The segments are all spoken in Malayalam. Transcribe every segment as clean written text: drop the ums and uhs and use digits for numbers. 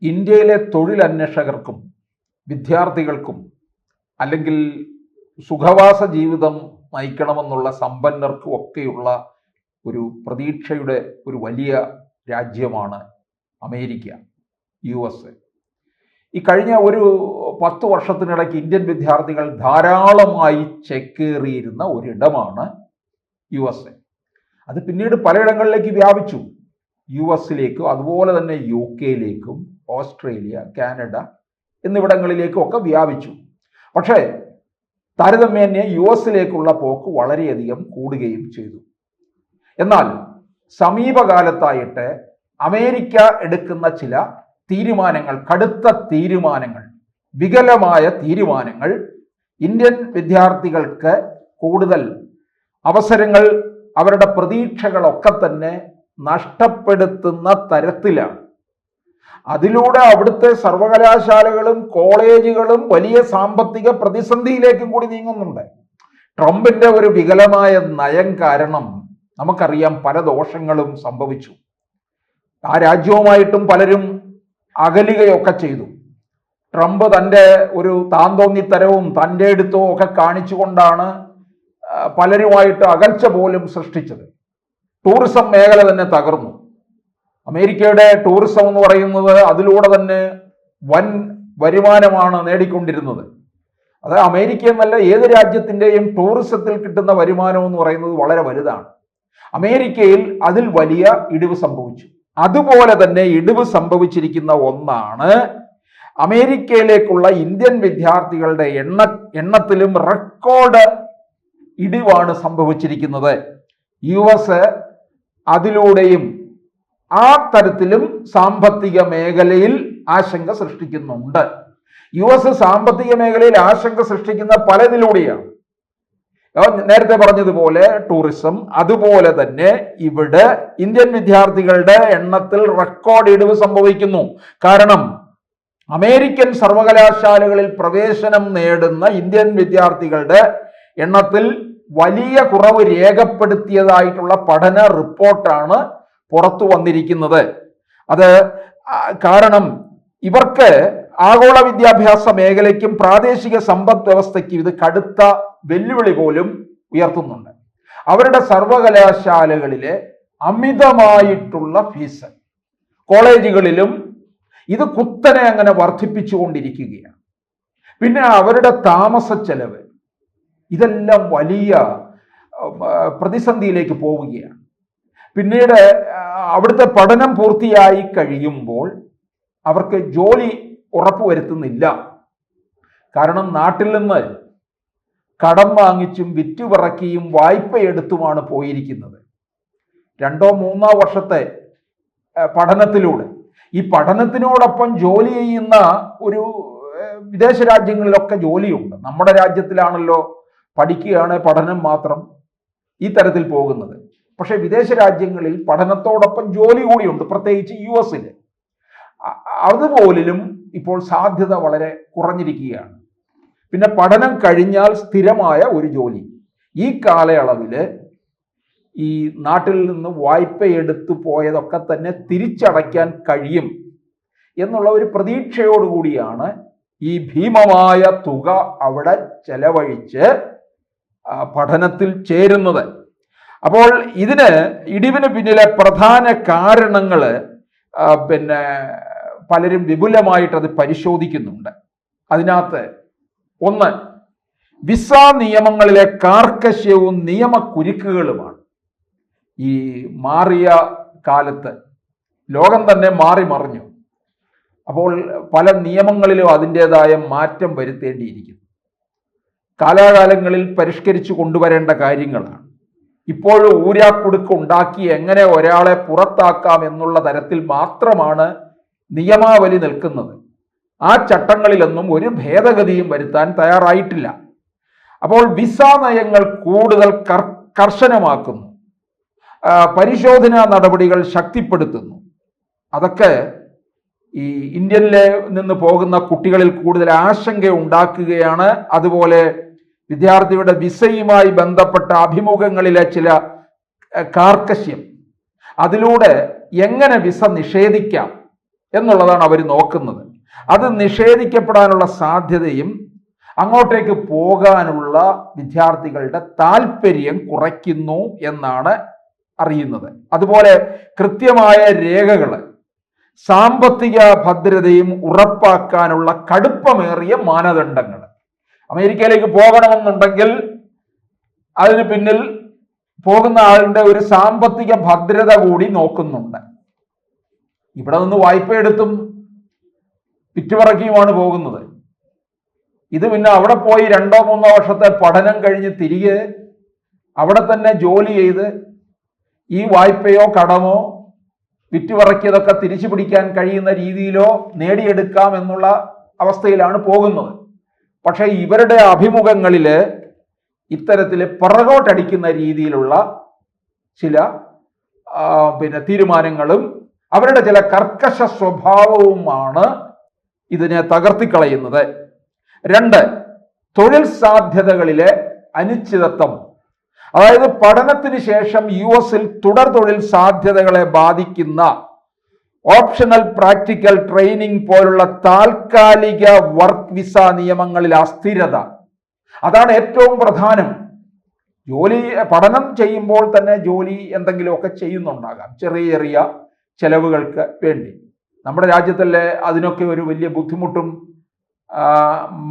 ഇന്ത്യയിലെ തൊഴിലന്വേഷകർക്കും വിദ്യാർത്ഥികൾക്കും അല്ലെങ്കിൽ സുഖവാസ ജീവിതം നയിക്കണമെന്നുള്ള സമ്പന്നർക്കും ഒക്കെയുള്ള ഒരു പ്രതീക്ഷയുടെ ഒരു വലിയ രാജ്യമാണ് അമേരിക്ക, US. ഈ കഴിഞ്ഞ ഒരു 10 വർഷത്തിനിടയ്ക്ക് ഇന്ത്യൻ വിദ്യാർത്ഥികൾ ധാരാളമായി ചേക്കേറിയിരുന്ന ഒരിടമാണ് USA. അത് പിന്നീട് പലയിടങ്ങളിലേക്ക് വ്യാപിച്ചു. US-ലേക്കും അതുപോലെ തന്നെ UK-യിലേക്കും ഓസ്ട്രേലിയ, കാനഡ എന്നിവിടങ്ങളിലേക്കും ഒക്കെ വ്യാപിച്ചു. പക്ഷേ താരതമ്യേന US-ലേക്കുള്ള പോക്ക് വളരെയധികം കൂടുകയും ചെയ്തു. എന്നാൽ സമീപകാലത്തായിട്ട് അമേരിക്ക എടുക്കുന്ന ചില തീരുമാനങ്ങൾ, കടുത്ത തീരുമാനങ്ങൾ, വികലമായ തീരുമാനങ്ങൾ ഇന്ത്യൻ വിദ്യാർത്ഥികൾക്ക് കൂടുതൽ അവസരങ്ങൾ, അവരുടെ പ്രതീക്ഷകളൊക്കെ തന്നെ നഷ്ടപ്പെടുത്തുന്ന തരത്തിലാണ്. അതിലൂടെ അവിടുത്തെ സർവകലാശാലകളും കോളേജുകളും വലിയ സാമ്പത്തിക പ്രതിസന്ധിയിലേക്കും കൂടി നീങ്ങുന്നുണ്ട്. ട്രംപിന്റെ ഒരു വികലമായ നയം കാരണം നമുക്കറിയാം പല ദോഷങ്ങളും സംഭവിച്ചു. ആ രാജ്യവുമായിട്ടും പലരും അകലുകയൊക്കെ ചെയ്തു. ട്രംപ് തൻ്റെ ഒരു താന്തോന്നിത്തരവും തൻ്റെ എടുത്തവും ഒക്കെ കാണിച്ചുകൊണ്ടാണ് പലരുമായിട്ട് അകൽച്ച പോലും സൃഷ്ടിച്ചത്. ടൂറിസം മേഖല തന്നെ തകർന്നു. അമേരിക്കയുടെ ടൂറിസം എന്ന് പറയുന്നത് അതിലൂടെ തന്നെ വൻ വരുമാനമാണ് നേടിക്കൊണ്ടിരുന്നത്. അത് അമേരിക്ക എന്നല്ല, ഏത് രാജ്യത്തിൻ്റെയും ടൂറിസത്തിൽ കിട്ടുന്ന വരുമാനം എന്ന് പറയുന്നത് വളരെ വലുതാണ്. അമേരിക്കയിൽ അതിൽ വലിയ ഇടിവ് സംഭവിച്ചു. അതുപോലെ തന്നെ ഇടിവ് സംഭവിച്ചിരിക്കുന്ന ഒന്നാണ് അമേരിക്കയിലേക്കുള്ള ഇന്ത്യൻ വിദ്യാർത്ഥികളുടെ എണ്ണത്തിലും റെക്കോർഡ് ഇടിവാണ് സംഭവിച്ചിരിക്കുന്നത്. US അതിലൂടെയും ആ തരത്തിലും സാമ്പത്തിക മേഖലയിൽ ആശങ്ക സൃഷ്ടിക്കുന്നുണ്ട്. US സാമ്പത്തിക മേഖലയിൽ ആശങ്ക സൃഷ്ടിക്കുന്ന പലതിലൂടെയാണ്. നേരത്തെ പറഞ്ഞതുപോലെ ടൂറിസം, അതുപോലെ തന്നെ ഇവിടെ ഇന്ത്യൻ വിദ്യാർത്ഥികളുടെ എണ്ണത്തിൽ റെക്കോർഡ് ഇടിവ് സംഭവിക്കുന്നു. കാരണം അമേരിക്കൻ സർവകലാശാലകളിൽ പ്രവേശനം നേടുന്ന ഇന്ത്യൻ വിദ്യാർത്ഥികളുടെ എണ്ണത്തിൽ വലിയ കുറവ് രേഖപ്പെടുത്തിയതായിട്ടുള്ള പഠന റിപ്പോർട്ടാണ് പുറത്തു വന്നിരിക്കുന്നത്. അത് കാരണം ഇവർക്ക് ആഗോള വിദ്യാഭ്യാസ മേഖലയ്ക്കും പ്രാദേശിക സമ്പദ് വ്യവസ്ഥയ്ക്കും ഇത് കടുത്ത വെല്ലുവിളി പോലും ഉയർത്തുന്നുണ്ട്. അവരുടെ സർവകലാശാലകളിലെ അമിതമായിട്ടുള്ള ഫീസ്, കോളേജുകളിലും ഇത് കുത്തനെ അങ്ങനെ വർദ്ധിപ്പിച്ചുകൊണ്ടിരിക്കുകയാണ്. പിന്നെ അവരുടെ താമസ ചെലവ്, ഇതെല്ലാം വലിയ പ്രതിസന്ധിയിലേക്ക് പോവുകയാണ്. പിന്നീട് അവിടുത്തെ പഠനം പൂർത്തിയായി കഴിയുമ്പോൾ അവർക്ക് ജോലി ഉറപ്പുവരുത്തുന്നില്ല. കാരണം നാട്ടിൽ നിന്ന് കടം വാങ്ങിച്ചും വിറ്റുപിറക്കിയും വായ്പയെടുത്തുമാണ് പോയിരിക്കുന്നത്. 2-3 വർഷത്തെ പഠനത്തിലൂടെ ഈ പഠനത്തിനോടൊപ്പം ജോലി ചെയ്യുന്ന ഒരു വിദേശ രാജ്യങ്ങളിലൊക്കെ ജോലിയുണ്ട്. നമ്മുടെ രാജ്യത്തിലാണല്ലോ പഠിക്കുകയാണ്, പഠനം മാത്രം ഈ തരത്തിൽ പോകുന്നത്. പക്ഷെ വിദേശ രാജ്യങ്ങളിൽ പഠനത്തോടൊപ്പം ജോലി കൂടിയുണ്ട്, പ്രത്യേകിച്ച് US-ൽ. അതുപോലും ഇപ്പോൾ സാധ്യത വളരെ കുറഞ്ഞിരിക്കുകയാണ്. പിന്നെ പഠനം കഴിഞ്ഞാൽ സ്ഥിരമായ ഒരു ജോലി, ഈ കാലയളവിൽ ഈ നാട്ടിൽ നിന്ന് വായ്പയെടുത്തു പോയതൊക്കെ തന്നെ തിരിച്ചടയ്ക്കാൻ കഴിയും എന്നുള്ള ഒരു പ്രതീക്ഷയോടുകൂടിയാണ് ഈ ഭീമമായ തുക അവിടെ ചെലവഴിച്ച് പഠനത്തിൽ ചേരുന്നത്. അപ്പോൾ ഇടിവിന് പിന്നിലെ പ്രധാന കാരണങ്ങൾ പലരും വിപുലമായിട്ട് അത് പരിശോധിക്കുന്നുണ്ട്. അതിനകത്ത് ഒന്ന്, വിസ നിയമങ്ങളിലെ കാർക്കശ്യവും നിയമക്കുരുക്കുകളുമാണ്. ഈ മാറിയ കാലത്ത് ലോകം തന്നെ മാറി മറിഞ്ഞു. അപ്പോൾ പല നിയമങ്ങളിലും അതിൻ്റെതായ മാറ്റം വരുത്തേണ്ടിയിരിക്കുന്നു. കാലാകാലങ്ങളിൽ പരിഷ്കരിച്ചു കൊണ്ടുവരേണ്ട കാര്യങ്ങളാണ്. ഇപ്പോഴും ഊരാക്കുടുക്ക് ഉണ്ടാക്കി എങ്ങനെ ഒരാളെ പുറത്താക്കാം എന്നുള്ള തരത്തിൽ മാത്രമാണ് നിയമാവലി നിൽക്കുന്നത്. ആ ചട്ടങ്ങളിലൊന്നും ഒരു ഭേദഗതിയും വരുത്താൻ തയ്യാറായിട്ടില്ല. അപ്പോൾ വിസ നയങ്ങൾ കൂടുതൽ കർശനമാക്കുന്നു, പരിശോധനാ നടപടികൾ ശക്തിപ്പെടുത്തുന്നു. അതൊക്കെ ഈ ഇന്ത്യയിൽ നിന്ന് പോകുന്ന കുട്ടികളിൽ കൂടുതൽ ആശങ്ക ഉണ്ടാക്കുകയാണ്. അതുപോലെ വിദ്യാർത്ഥിയുടെ വിസയുമായി ബന്ധപ്പെട്ട അഭിമുഖങ്ങളിലെ ചില കാർക്കശ്യം, അതിലൂടെ എങ്ങനെ വിസ നിഷേധിക്കാം എന്നുള്ളതാണ് അവർ നോക്കുന്നത്. അത് നിഷേധിക്കപ്പെടാനുള്ള സാധ്യതയും അങ്ങോട്ടേക്ക് പോകാനുള്ള വിദ്യാർത്ഥികളുടെ താല്പര്യം കുറയ്ക്കുന്നു എന്നാണ് അറിയുന്നത്. അതുപോലെ കൃത്യമായ രേഖകൾ, സാമ്പത്തിക ഭദ്രതയും ഉറപ്പാക്കാനുള്ള കടുപ്പമേറിയ മാനദണ്ഡങ്ങൾ. അമേരിക്കയിലേക്ക് പോകണമെന്നുണ്ടെങ്കിൽ അതിന് പിന്നിൽ പോകുന്ന ആളുടെ ഒരു സാമ്പത്തിക ഭദ്രത കൂടി നോക്കുന്നുണ്ട്. ഇവിടെ നിന്ന് വായ്പ എടുത്തും വിറ്റുപറക്കിയുമാണ് പോകുന്നത്. ഇത് പിന്നെ അവിടെ പോയി 2-3 വർഷത്തെ പഠനം കഴിഞ്ഞ് തിരികെ അവിടെ തന്നെ ജോലി ചെയ്ത് ഈ വായ്പയോ കടമോ വിറ്റുപറക്കിയതൊക്കെ തിരിച്ചു പിടിക്കാൻ കഴിയുന്ന രീതിയിലോ നേടിയെടുക്കാം എന്നുള്ള അവസ്ഥയിലാണ് പോകുന്നത്. പക്ഷേ ഇവരുടെ അഭിമുഖങ്ങളിൽ ഇത്തരത്തിൽ പിറകോട്ടടിക്കുന്ന രീതിയിലുള്ള ചില തീരുമാനങ്ങളും അവരുടെ ചില കർക്കശ സ്വഭാവവുമാണ് ഇതിനെ തകർത്തിക്കളയുന്നത്. 2, തൊഴിൽ സാധ്യതകളിലെ അനിശ്ചിതത്വം. അതായത് പഠനത്തിന് ശേഷം US തുടർ തൊഴിൽ സാധ്യതകളെ ബാധിക്കുന്ന ഓപ്ഷണൽ പ്രാക്ടിക്കൽ ട്രെയിനിങ് പോലുള്ള താൽക്കാലിക വർക്ക് വിസ നിയമങ്ങളിൽ അസ്ഥിരത. അതാണ് ഏറ്റവും പ്രധാനം. പഠനം ചെയ്യുമ്പോൾ തന്നെ ജോലി എന്തെങ്കിലുമൊക്കെ ചെയ്യുന്നുണ്ടാകാം, ചെറിയ ചെറിയ ചെലവുകൾക്ക് വേണ്ടി. നമ്മുടെ രാജ്യത്തല്ലേ അതിനൊക്കെ ഒരു വലിയ ബുദ്ധിമുട്ടും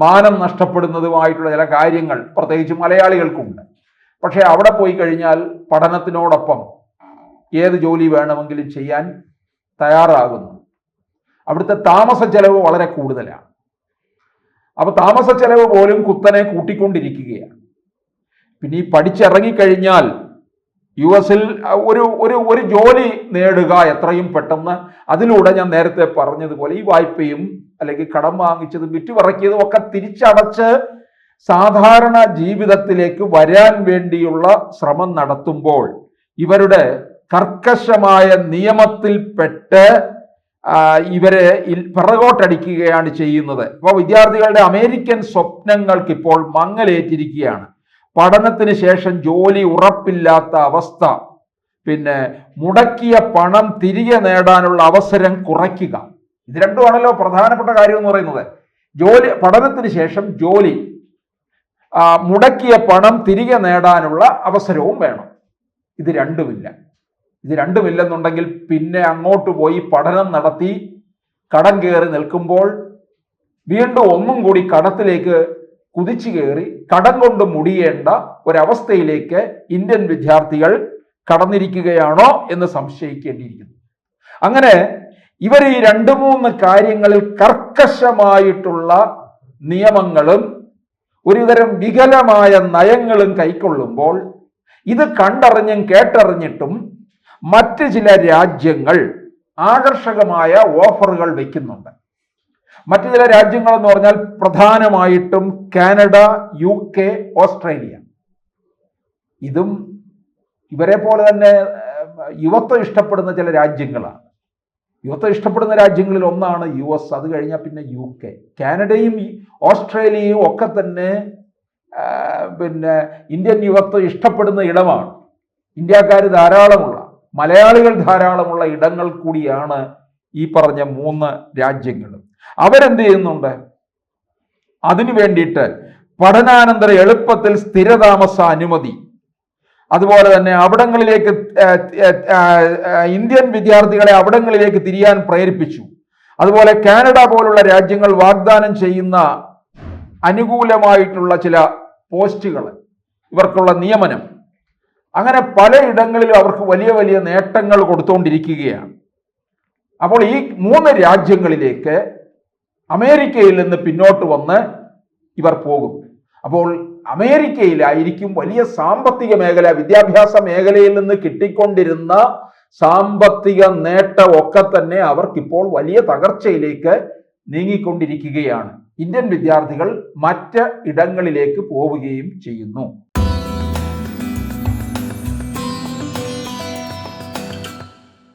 മാനം നഷ്ടപ്പെടുന്നതുമായിട്ടുള്ള ചില കാര്യങ്ങൾ പ്രത്യേകിച്ച് മലയാളികൾക്കുണ്ട്. പക്ഷേ അവിടെ പോയി കഴിഞ്ഞാൽ പഠനത്തിനോടൊപ്പം ഏത് ജോലി വേണമെങ്കിലും ചെയ്യാൻ തയ്യാറാകുന്നു. അവിടുത്തെ താമസ ചെലവ് വളരെ കൂടുതലാണ്. അപ്പോൾ താമസ ചെലവ് പോലും കുത്തനെ കൂട്ടിക്കൊണ്ടിരിക്കുകയാണ്. പിന്നെ ഈ പഠിച്ചിറങ്ങിക്കഴിഞ്ഞാൽ US ഒരു ജോലി നേടുക എത്രയും പെട്ടെന്ന്. അതിലൂടെ ഞാൻ നേരത്തെ പറഞ്ഞതുപോലെ ഈ വായ്പയും അല്ലെങ്കിൽ കടം വാങ്ങിച്ചതും വിറ്റുപറക്കിയതും ഒക്കെ തിരിച്ചടച്ച് സാധാരണ ജീവിതത്തിലേക്ക് വരാൻ വേണ്ടിയുള്ള ശ്രമം നടത്തുമ്പോൾ ഇവരുടെ കർക്കശമായ നിയമത്തിൽപ്പെട്ട് ഇവരെ പിറകോട്ടടിക്കുകയാണ് ചെയ്യുന്നത്. അപ്പോൾ വിദ്യാർത്ഥികളുടെ അമേരിക്കൻ സ്വപ്നങ്ങൾക്ക് ഇപ്പോൾ മങ്ങലേറ്റിരിക്കുകയാണ്. പഠനത്തിന് ശേഷം ജോലി ഉറപ്പില്ലാത്ത അവസ്ഥ, പിന്നെ മുടക്കിയ പണം തിരികെ നേടാനുള്ള അവസരം കുറയ്ക്കുക. ഇത് രണ്ടുമാണല്ലോ പ്രധാനപ്പെട്ട കാര്യം എന്ന് പറയുന്നത്. പഠനത്തിന് ശേഷം ജോലി, മുടക്കിയ പണം തിരികെ നേടാനുള്ള അവസരവും വേണം. ഇത് രണ്ടുമില്ലെന്നുണ്ടെങ്കിൽ പിന്നെ അങ്ങോട്ട് പോയി പഠനം നടത്തി കടം കയറി നിൽക്കുമ്പോൾ വീണ്ടും ഒന്നും കൂടി കടത്തിലേക്ക് കുതിച്ചു കയറി കടം കൊണ്ട് മുടിയേണ്ട ഒരവസ്ഥയിലേക്ക് ഇന്ത്യൻ വിദ്യാർത്ഥികൾ കടന്നിരിക്കുകയാണോ എന്ന് സംശയിക്കേണ്ടിയിരിക്കുന്നു. അങ്ങനെ ഇവർ ഈ 2-3 കാര്യങ്ങളിൽ കർക്കശമായിട്ടുള്ള നിയമങ്ങളും ഒരുതരം വികലമായ നയങ്ങളും കൈക്കൊള്ളുമ്പോൾ ഇത് കണ്ടറിഞ്ഞും കേട്ടറിഞ്ഞിട്ടും മറ്റ് ചില രാജ്യങ്ങൾ ആകർഷകമായ ഓഫറുകൾ വയ്ക്കുന്നുണ്ട്. മറ്റു ചില രാജ്യങ്ങൾ എന്ന് പറഞ്ഞാൽ പ്രധാനമായിട്ടും കാനഡ, UK, ഓസ്ട്രേലിയ. ഇതും ഇവരെ പോലെ തന്നെ യുവത്വം ഇഷ്ടപ്പെടുന്ന ചില രാജ്യങ്ങളാണ്. യുവത്വം ഇഷ്ടപ്പെടുന്ന രാജ്യങ്ങളിൽ ഒന്നാണ് US, അത് കഴിഞ്ഞാൽ പിന്നെ UK. കാനഡയും ഓസ്ട്രേലിയയും ഒക്കെ തന്നെ ഇന്ത്യൻ യുവത്വം ഇഷ്ടപ്പെടുന്ന ഇടമാണ്. ഇന്ത്യക്കാർ ധാരാളമുള്ള, മലയാളികൾ ധാരാളമുള്ള ഇടങ്ങൾ കൂടിയാണ് ഈ പറഞ്ഞ 3 രാജ്യങ്ങളും. അവരെന്ത് ചെയ്യുന്നുണ്ട്? അതിനു വേണ്ടിയിട്ട് പഠനാനന്തര എളുപ്പത്തിൽ സ്ഥിരതാമസ അനുമതി, അതുപോലെ തന്നെ അവിടങ്ങളിലേക്ക് ഇന്ത്യൻ വിദ്യാർത്ഥികളെ അവിടങ്ങളിലേക്ക് തിരിയാൻ പ്രേരിപ്പിച്ചു. അതുപോലെ കാനഡ പോലുള്ള രാജ്യങ്ങൾ വാഗ്ദാനം ചെയ്യുന്ന അനുകൂലമായിട്ടുള്ള ചില പോസ്റ്റുകൾ, ഇവർക്കുള്ള നിയമനം, അങ്ങനെ പലയിടങ്ങളിലും അവർക്ക് വലിയ വലിയ നേട്ടങ്ങൾ കൊടുത്തുകൊണ്ടിരിക്കുകയാണ്. അപ്പോൾ ഈ 3 രാജ്യങ്ങളിലേക്ക് അമേരിക്കയിൽ നിന്ന് പിന്നോട്ട് വന്ന് ഇവർ പോകും. അപ്പോൾ അമേരിക്കയിലായിരിക്കും വലിയ സാമ്പത്തിക മേഖല, വിദ്യാഭ്യാസ മേഖലയിൽ നിന്ന് കിട്ടിക്കൊണ്ടിരുന്ന സാമ്പത്തിക നേട്ടമൊക്കെ തന്നെ അവർക്കിപ്പോൾ വലിയ തകർച്ചയിലേക്ക് നീങ്ങിക്കൊണ്ടിരിക്കുകയാണ്. ഇന്ത്യൻ വിദ്യാർത്ഥികൾ മറ്റ് ഇടങ്ങളിലേക്ക് പോവുകയും ചെയ്യുന്നു.